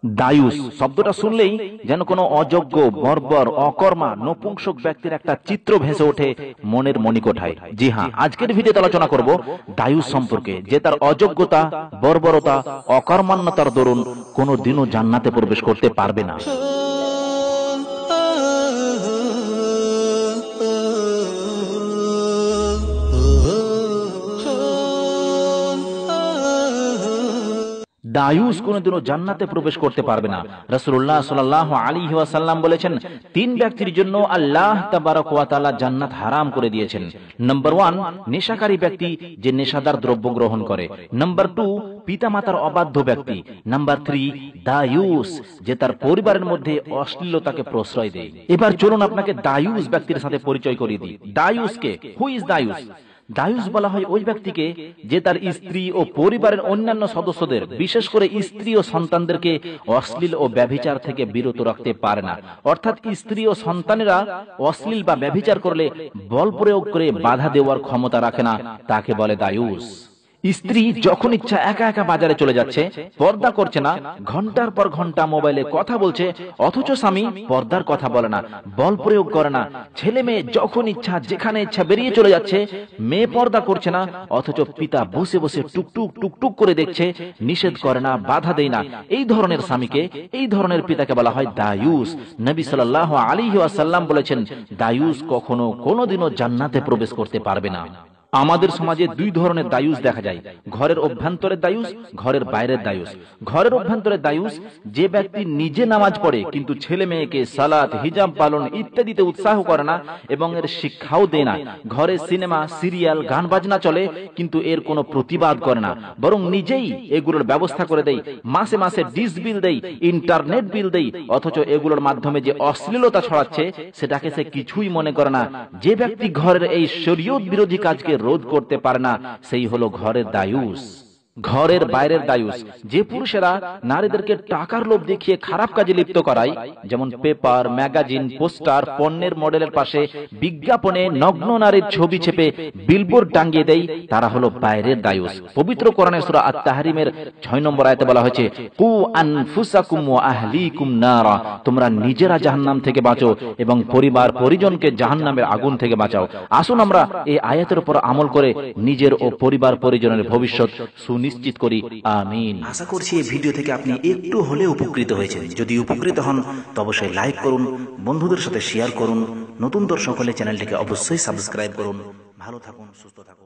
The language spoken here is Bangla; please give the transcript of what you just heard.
দায়ুস শব্দটা শুনলেই যেন কোনো অযোগ্য, বর্বর, অকর্মা, নপুংসক ব্যক্তির একটা চিত্র ভেসে ওঠে মনের মণিকোঠায়। জি হ্যাঁ, আজকের ভিডিওতে আলোচনা করব দায়ুস সম্পর্কে, যে তার অযোগ্যতা, বর্বরতা, অকর্মান্যতার দরুন কোনোদিনও জান্নাতে প্রবেশ করতে পারবে না। দায়ুস কোনদিনও জান্নাতে প্রবেশ করতে পারবে না। রাসূলুল্লাহ সাল্লাল্লাহু আলাইহি ওয়াসাল্লাম বলেছেন, তিন ব্যক্তির জন্য আল্লাহ তাবারক ওয়া তাআলা জান্নাত হারাম করে দিয়েছেন। নাম্বার 1, নেশাকারী ব্যক্তি যে নেশাদার দ্রব্য গ্রহণ করে। নাম্বার 2, পিতামাতার অবাধ্য ব্যক্তি। নাম্বার 3, দায়ুস যে তার পরিবারের মধ্যে অশ্লীলতাকে প্রশ্রয় দেয়। এবার চলুন আপনাকে দায়ুস ব্যক্তির সাথে পরিচয় করিয়ে দিই। দায়ুসকে, হু ইজ দায়ুস? দায়ুস বলা হয় ওই ব্যক্তিকে যে তার স্ত্রী ও পরিবারের অন্যান্য সদস্যদের, বিশেষ করে স্ত্রী ও সন্তানদেরকে অশ্লীল ও ব্যভিচার থেকে বিরত রাখতে পারে না। অর্থাৎ স্ত্রী ও সন্তানেরা অশ্লীল বা ব্যভিচার করলে বল প্রয়োগ করে বাধা দেওয়ার ক্ষমতা রাখে না, তাকে বলে দায়ুস। স্ত্রী যখন ইচ্ছা একা একা বাজারে চলে যাচ্ছে, পর্দা করছে না, ঘন্টার পর ঘন্টা মোবাইলে কথা বলছে, অথচ স্বামী পর্দার কথা বলে না, বল প্রয়োগ করে না। ছেলে মেয়ে যখন ইচ্ছা যেখানে ইচ্ছা বেরিয়ে চলে যাচ্ছে, মেয়ে পর্দা করছে না, অথচ পিতা বসে বসে টুকটুক টুকটুক করে দেখছে, নিষেধ করে না, বাধা দেয় না। এই ধরনের স্বামীকে, এই ধরনের পিতাকে বলা হয় দায়ুস। নবী সাল্লাল্লাহু আলাইহি ওয়াসাল্লাম বলেছেন, দায়ুস কখনো কোনোদিনও জান্নাতে প্রবেশ করতে পারবে না। আমাদের সমাজে দুই ধরনের দায়ুস দেখা যায়, ঘরের অভ্যন্তরের দায়ুস, ঘরের বাইরের দায়ুস। ঘরের অভ্যন্তরের দায়ুস যে ব্যক্তি নিজে নামাজ পড়ে কিন্তু ছেলে মেয়েকে সালাত, হিজাব পালন ইত্যাদিতে উৎসাহ করে না এবং এর শিক্ষাও দেয় না। ঘরে সিনেমা, সিরিয়াল, গান বাজনা চলে কিন্তু এর কোনো প্রতিবাদ করে না, বরং নিজেই এগুলোর ব্যবস্থা করে দেয়। মাসে মাসে ডিশ বিল দেয়, ইন্টারনেট বিল দেয়, অথচ এগুলোর মাধ্যমে যে অশ্লীলতা ছড়াচ্ছে সেটাকে সে কিছুই মনে করে না। যে ব্যক্তি ঘরের এই শরীয়ত বিরোধী কাজকে রোধ করতে পারে না, সেই হলো ঘরের দায়ুস। ঘরের বাইরের দায়ুস যে পুরুষেরা নারীদেরকে টাকার লোভ দেখিয়ে খারাপ কাজে লিপ্ত করায়, যেমন পেপার, ম্যাগাজিন, পোস্টার, পণ্যের মডেলের পাশে বিজ্ঞাপনে নগ্ন নারীর ছবি ছেপে বিলবোর্ড টাঙিয়ে দেয়, তারা হলো বাইরের দায়ুস। পবিত্র কোরআনের সূরা আত-তাহরিমের 6 নম্বর আয়াতে বলা হয়েছে, কু আনফুসাকুম ওয়া আহলিকুম নারা, তোমরা নিজেরা জাহান্নাম থেকে বাঁচো এবং পরিবার পরিজনকে জাহান্নামের আগুন থেকে বাঁচাও। আসুন আমরা এই আয়াতের উপর আমল করে নিজের ও পরিবার পরিজনের ভবিষ্যৎ নিশ্চিত করি। আমিন। আশা করছি এই ভিডিও থেকে আপনি একটু হলেও উপকৃত হয়েছেন। যদি উপকৃত হন তো অবশ্যই লাইক করুন, বন্ধুদের সাথে শেয়ার করুন। নতুন দর্শক হলে চ্যানেলটিকে অবশ্যই সাবস্ক্রাইব করুন। ভালো থাকুন, সুস্থ থাকুন।